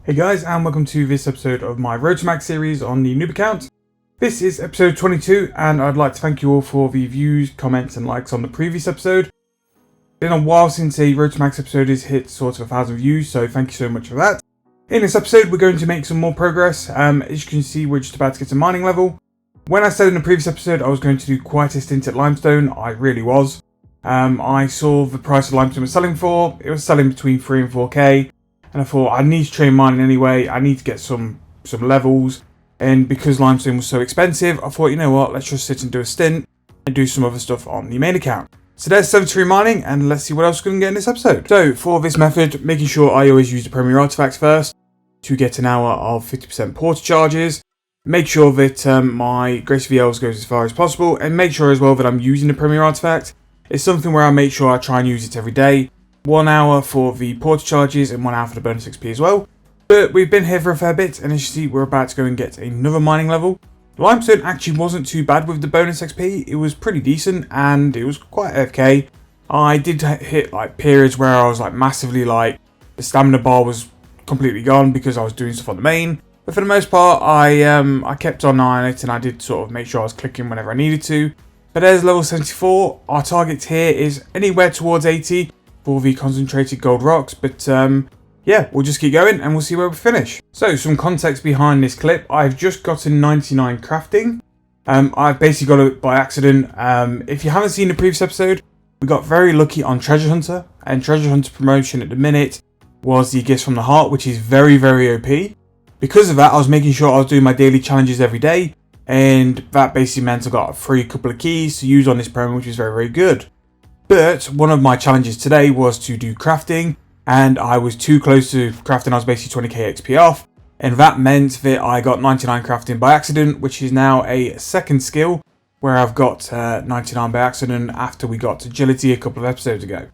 Hey guys, and welcome to this episode of my Road to Max series on the noob account. This is episode 22, and I'd like to thank you all for the views, comments and likes on the previous episode. It's been a while since a Road to Max episode has hit sort of 1,000 views, so thank you so much for that. In this episode, we're going to make some more progress. As you can see, we're just about to get to mining level. When I said in the previous episode I was going to do quite a stint at limestone, I really was. I saw the price of limestone was selling for. It was selling between 3 and 4k. And I thought, I need to train mining anyway, I need to get some levels. And because limestone was so expensive, I thought, you know what, let's just sit and do a stint and do some other stuff on the main account. So there's 73 mining, and let's see what else we can get in this episode. So for this method, making sure I always use the premier artifacts first to get an hour of 50% porter charges. Make sure that my Grace VLs goes as far as possible, and make sure as well that I'm using the premier artifact. It's something where I make sure I try and use it every day. 1 hour for the porter charges and 1 hour for the bonus XP as well. But we've been here for a fair bit, and as you see, we're about to go and get another mining level. Limestone actually wasn't too bad with the bonus XP. It was pretty decent, and it was quite AFK. I did hit like periods where I was like massively like the stamina bar was completely gone because I was doing stuff on the main. But for the most part, I kept on eyeing it, and I did sort of make sure I was clicking whenever I needed to. But there's level 74. Our target here is anywhere towards 80. For the concentrated gold rocks, but yeah, we'll just keep going and we'll see where we finish. So some context behind this clip: I've just gotten 99 crafting. I've basically got it by accident. If you haven't seen the previous episode, we got very lucky on Treasure Hunter, and Treasure Hunter promotion at the minute was the Gifts from the Heart, which is very OP. Because of that, I was making sure I was doing my daily challenges every day, and that basically meant I got a free couple of keys to use on this promo, which is very good. But one of my challenges today was to do crafting, and I was too close to crafting. I was basically 20k XP off, and that meant that I got 99 crafting by accident, which is now a second skill where I've got 99 by accident after we got agility a couple of episodes ago.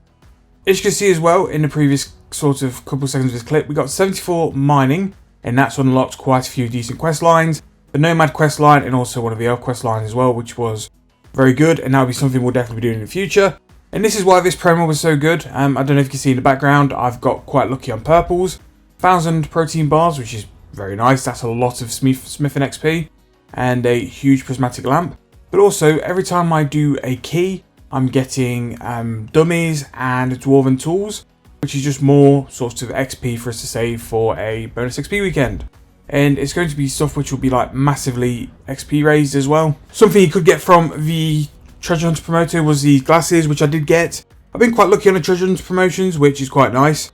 As you can see as well in the previous sort of couple of seconds of this clip, we got 74 mining, and that's unlocked quite a few decent quest lines. The Nomad quest line and also one of the Elf quest lines as well, which was very good, and that'll be something we'll definitely be doing in the future. And this is why this promo was so good. I don't know if you can see in the background, I've got quite lucky on purples. 1,000 protein bars, which is very nice. That's a lot of smithing XP. And a huge prismatic lamp. But also, every time I do a key, I'm getting dummies and dwarven tools, which is just more sort of XP for us to save for a bonus XP weekend. And it's going to be stuff which will be like massively XP raised as well. Something you could get from the Treasure Hunter promoter was the glasses, which I did get. I've been quite lucky on the Treasure Hunter promotions, which is quite nice.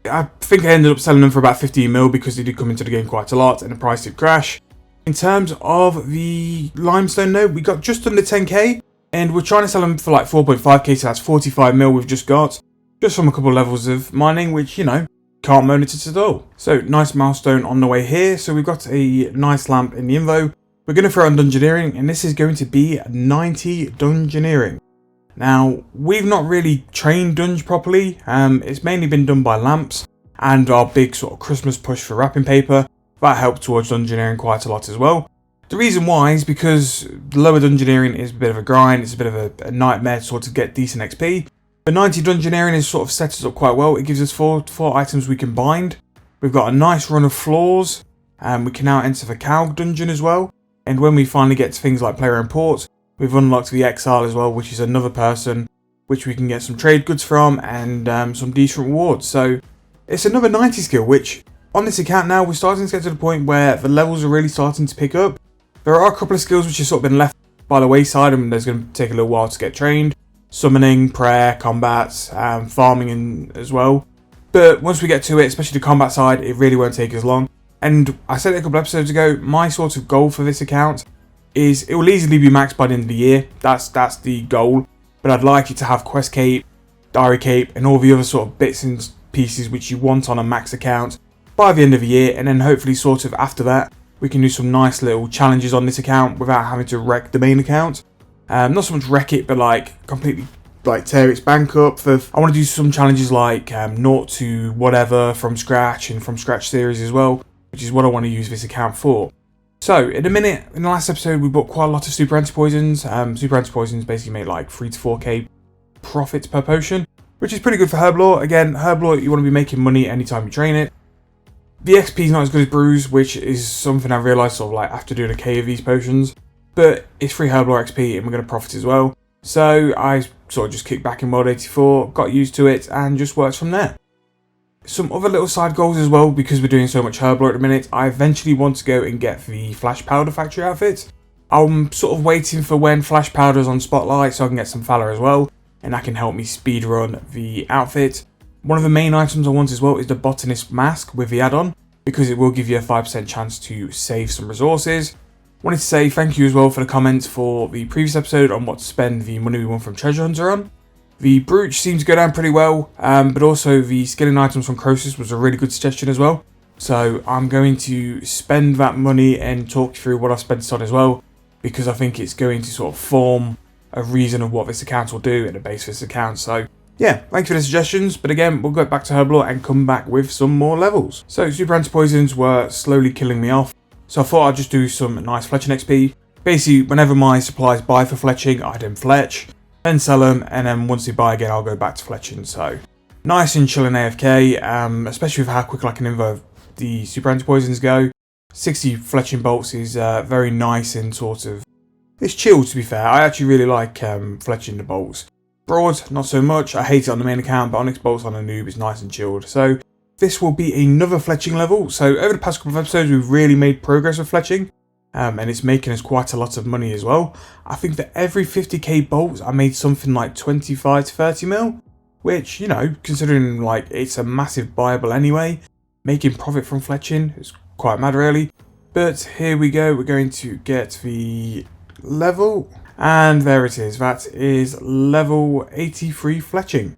I think I ended up selling them for about 15 mil because they did come into the game quite a lot and the price did crash. In terms of the limestone though, we got just under 10k, and we're trying to sell them for like 4.5k, so that's 45 mil we've just got. Just from a couple of levels of mining, which, you know, can't moan at it at all. So, nice milestone on the way here. So we've got a nice lamp in the invo. We're going to throw on Dungeoneering, and this is going to be 90 Dungeoneering. Now, we've not really trained Dunge properly. It's mainly been done by lamps and our big sort of Christmas push for wrapping paper. That helped towards Dungeoneering quite a lot as well. The reason why is because the lower Dungeoneering is a bit of a grind. It's a bit of a nightmare to sort of get decent XP. The 90 Dungeoneering is sort of set us up quite well. It gives us four items we can bind. We've got a nice run of floors. We can now enter the Cow dungeon as well. And when we finally get to things like player import, we've unlocked the Exile as well, which is another person which we can get some trade goods from and some decent rewards. So it's another 90 skill, which on this account now we're starting to get to the point where the levels are really starting to pick up. There are a couple of skills which have sort of been left by the wayside, and there's going to take a little while to get trained. Summoning, prayer, combat, farming as well. But once we get to it, especially the combat side, it really won't take as long. And I said it a couple episodes ago, my sort of goal for this account is it will easily be maxed by the end of the year. That's the goal. But I'd like it to have Quest Cape, Diary Cape, and all the other sort of bits and pieces which you want on a max account by the end of the year. And then hopefully sort of after that, we can do some nice little challenges on this account without having to wreck the main account. Not so much wreck it, but like completely like tear its bank up. I want to do some challenges like 0 to whatever from scratch and from scratch series as well, which is what I want to use this account for. So, in a minute, in the last episode, we bought quite a lot of super anti-poisons. Super anti-poisons basically make like 3 to 4k profits per potion, which is pretty good for Herblore. Again, Herblore, you want to be making money anytime you train it. The XP is not as good as Brews, which is something I realised sort of like after doing a K of these potions, but it's free Herblore XP and we're going to profit as well. So I sort of just kicked back in World 84, got used to it and just worked from there. Some other little side goals as well, because we're doing so much Herblore at the minute. I eventually want to go and get the Flash Powder Factory outfit. I'm sort of waiting for when Flash Powder's on Spotlight so I can get some Valor as well, and that can help me speedrun the outfit. One of the main items I want as well is the Botanist Mask with the add-on, because it will give you a 5% chance to save some resources. Wanted to say thank you as well for the comments for the previous episode on what to spend the money we won from Treasure Hunter on. The Brooch seemed to go down pretty well, but also the skilling items from Croesus was a really good suggestion as well. So I'm going to spend that money and talk you through what I've spent it on as well, because I think it's going to sort of form a reason of what this account will do and the base of this account. So yeah, thanks for the suggestions, but again, we'll go back to Herblore and come back with some more levels. So super anti-poisons were slowly killing me off, so I thought I'd just do some nice Fletching XP. Basically, whenever my supplies buy for Fletching, I then Fletch, then sell them, and then once they buy again, I'll go back to Fletching. So nice and chilling AFK, especially with how quick like an invo the super anti-poisons go. 60 Fletching bolts is very nice and sort of, it's chill to be fair. I actually really like Fletching the bolts. Broad, not so much. I hate it on the main account, but Onyx bolts on a noob is nice and chilled. So this will be another Fletching level. So over the past couple of episodes, we've really made progress with Fletching. And it's making us quite a lot of money as well. I think that every 50k bolts, I made something like 25 to 30 mil. Which, you know, considering like it's a massive Bible anyway, making profit from Fletching is quite mad really. But here we go, we're going to get the level. And there it is, that is level 83 Fletching.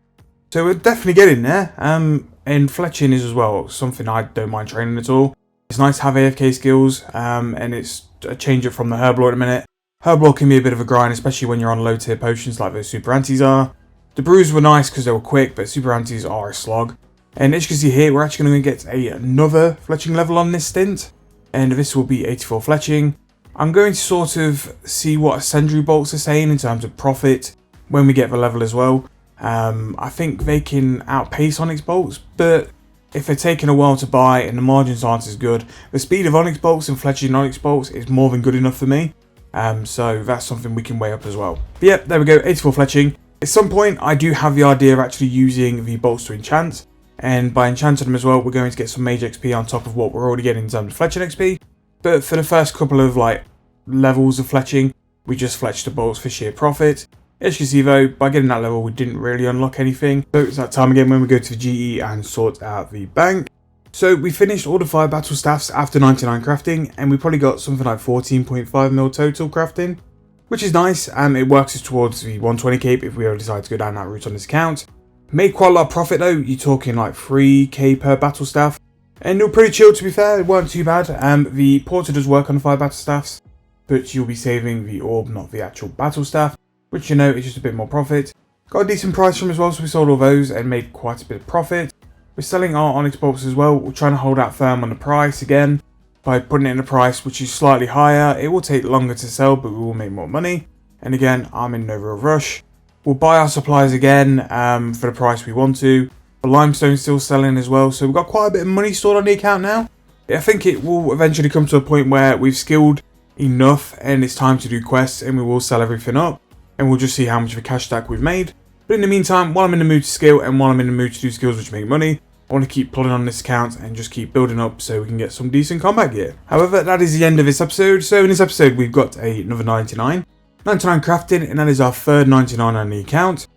So we're definitely getting there. And Fletching is as well something I don't mind training at all. It's nice to have AFK skills, and it's a change up from the Herblore at a minute. Herblore can be a bit of a grind, especially when you're on low tier potions like those super antis are. The brews were nice because they were quick, but super antis are a slog. And as you can see here, we're actually going to get another Fletching level on this stint. And this will be 84 Fletching. I'm going to sort of see what Sentry bolts are saying in terms of profit when we get the level as well. I think they can outpace Onyx bolts, but if they're taking a while to buy and the margins aren't as good, the speed of Onyx bolts and Fletching Onyx bolts is more than good enough for me. So that's something we can weigh up as well. But yep, there we go, 84 Fletching. At some point, I do have the idea of actually using the bolts to enchant. And by enchanting them as well, we're going to get some major XP on top of what we're already getting in terms of Fletching XP. But for the first couple of like levels of Fletching, we just fletched the bolts for sheer profit. As you can see though, by getting that level, we didn't really unlock anything. So it's that time again when we go to the GE and sort out the bank. So we finished all the 5 battle staffs after 99 crafting, and we probably got something like 14.5 mil total crafting, which is nice, and it works us towards the 120 cape if we ever decide to go down that route on this account. Made quite a lot of profit though, you're talking like 3k per battle staff, and they were pretty chill to be fair, it weren't too bad. The porter does work on the 5 battle staffs, but you'll be saving the orb, not the actual battle staff, which you know is just a bit more profit. Got a decent price from as well, so we sold all those and made quite a bit of profit. We're selling our Onyx bolts as well, we're trying to hold out firm on the price again, by putting it in a price which is slightly higher. It will take longer to sell, but we will make more money, and again, I'm in no real rush. We'll buy our supplies again for the price we want to. The limestone's still selling as well, so we've got quite a bit of money stored on the account now. I think it will eventually come to a point where we've skilled enough and it's time to do quests, and we will sell everything up, and we'll just see how much of a cash stack we've made. But in the meantime, while I'm in the mood to skill and while I'm in the mood to do skills which make money, I want to keep plodding on this account and just keep building up so we can get some decent combat gear. However, that is the end of this episode. So in this episode, we've got another 99 crafting, and that is our third 99 on the account.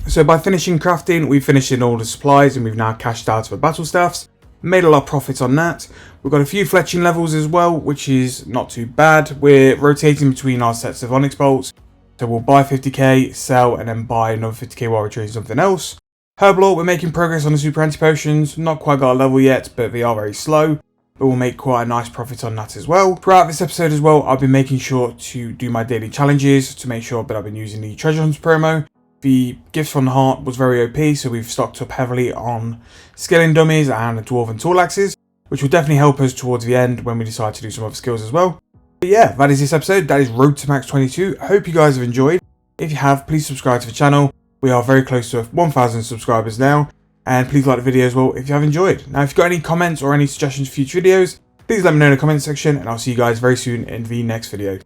So by finishing crafting, we've finished in all the supplies and we've now cashed out for battle staffs. Made a lot of profit on that. We've got a few Fletching levels as well, which is not too bad. We're rotating between our sets of Onyx bolts. So we'll buy 50k, sell, and then buy another 50k while we're trading something else. Herblore, we're making progress on the super anti-potions. Not quite got a level yet, but they are very slow. But we'll make quite a nice profit on that as well. Throughout this episode as well, I've been making sure to do my daily challenges to make sure that I've been using the Treasure Hunts promo. The Gifts from the Heart was very OP, so we've stocked up heavily on scaling dummies and dwarven tool axes, which will definitely help us towards the end when we decide to do some other skills as well. But yeah, that is this episode. That is Road to Max 22. I hope you guys have enjoyed. If you have, please subscribe to the channel. We are very close to 1,000 subscribers now. and please like the video as well if you have enjoyed. Now, if you've got any comments or any suggestions for future videos, please let me know in the comment section, and I'll see you guys very soon in the next video.